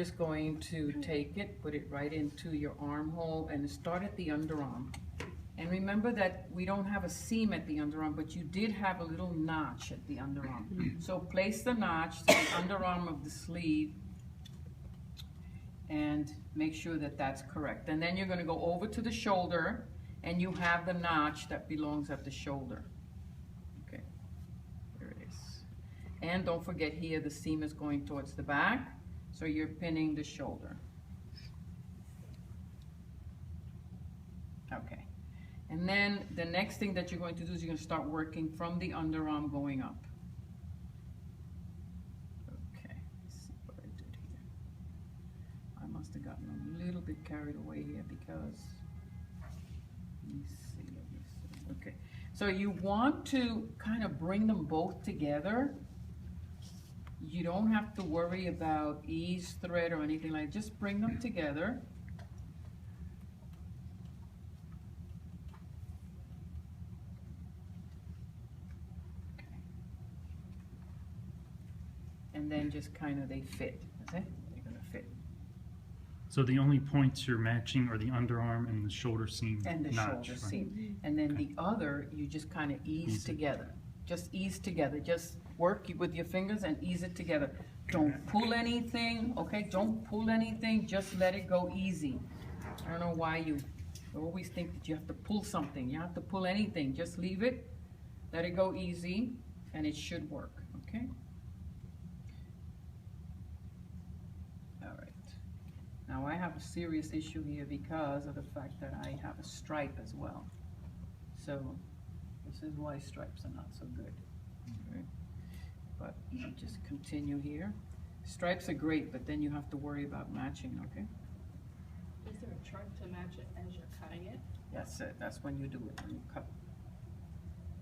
Just going to take it, put it right into your armhole and start at the underarm. And remember that we don't have a seam at the underarm, but you did have a little notch at the underarm. So place the notch to the underarm of the sleeve and make sure that that's correct. And then you're going to go over to the shoulder and you have the notch that belongs at the shoulder. Okay, there it is. And don't forget here the seam is going towards the back, so you're pinning the shoulder. Okay, and then the next thing that you're going to do is you're going to start working from the underarm going up. Okay, let's see what I did here. I must have gotten a little bit carried away here because, let me see. Okay, so you want to kind of bring them both together. You don't have to worry about ease thread or anything like that. Just bring them together. Okay. And then just kind of they fit. That's it. They're gonna fit. So the only points you're matching are the underarm and the shoulder seam And the notch, shoulder right? seam. And then the other, you just kind of ease together. Just ease together. Just work with your fingers and ease it together. Don't pull anything, okay? Don't pull anything. Just let it go easy. I don't know why you always think that you have to pull something. You have to pull anything. Just leave it. Let it go easy, and it should work, okay? All right. Now I have a serious issue here because of the fact that I have a stripe as well. So this is why stripes are not so good. Okay. But you just continue here. Stripes are great, but then you have to worry about matching, okay? Is there a chart to match it as you're cutting it? That's it. That's when you do it, when you cut.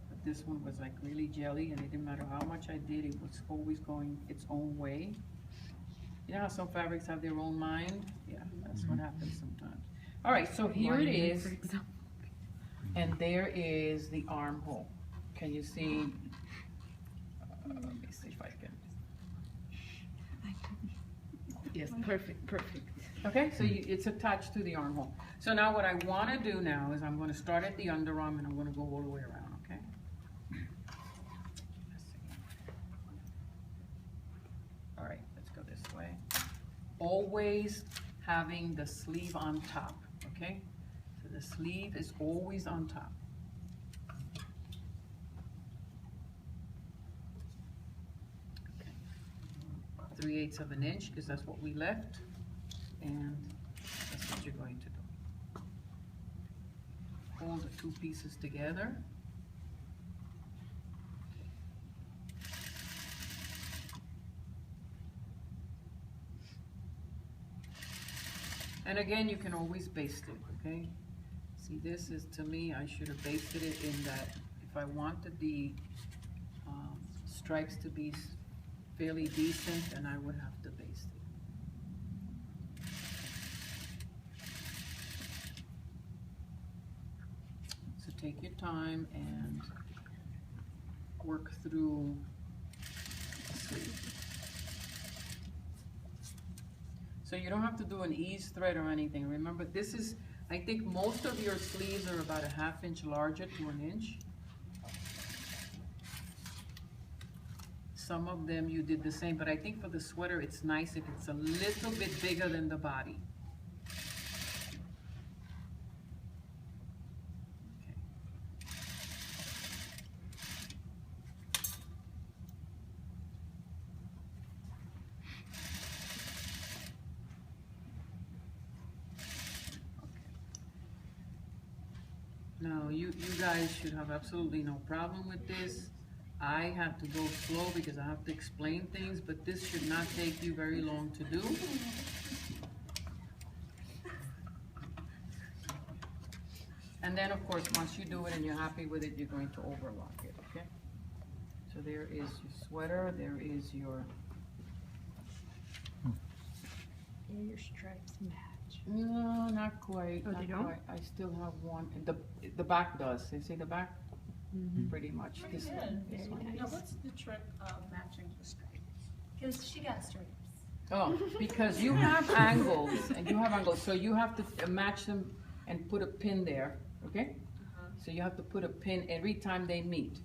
But this one was like really jelly, and it didn't matter how much I did, it was always going its own way. You know how some fabrics have their own mind? Yeah, that's what happens sometimes. All right, so here it is. And there is the armhole. Can you see? Let me see if I can. Yes, perfect, perfect. Okay, so it's attached to the armhole. So now what I want to do now is I'm going to start at the underarm and I'm going to go all the way around, okay? All right, let's go this way. Always having the sleeve on top, okay? So the sleeve is always on top. 3/8 of an inch, because that's what we left, and that's what you're going to do. Hold the two pieces together. And again, you can always baste it, okay? See, this is, to me, I should have basted it in that if I wanted the stripes to be fairly decent, and I would have to baste it. So take your time and work through the sleeve. So you don't have to do an ease thread or anything. Remember, this is, I think most of your sleeves are about a 1/2 inch larger to 1 inch. Some of them you did the same, but I think for the sweater it's nice if it's a little bit bigger than the body. Okay. Now you guys should have absolutely no problem with this. I have to go slow because I have to explain things, but this should not take you very long to do. And then, of course, once you do it and you're happy with it, you're going to overlock it, okay? So there is your sweater, there is your... And your stripes match. No, not quite. Oh, not they don't? quite. I still have one. The back does. You see the back? Pretty much. Very This good. one. This Very one. nice. Now, what's the trick of matching the stripes? Because she got stripes. Oh, because you have angles, so you have to match them and put a pin there, okay? So you have to put a pin every time they meet.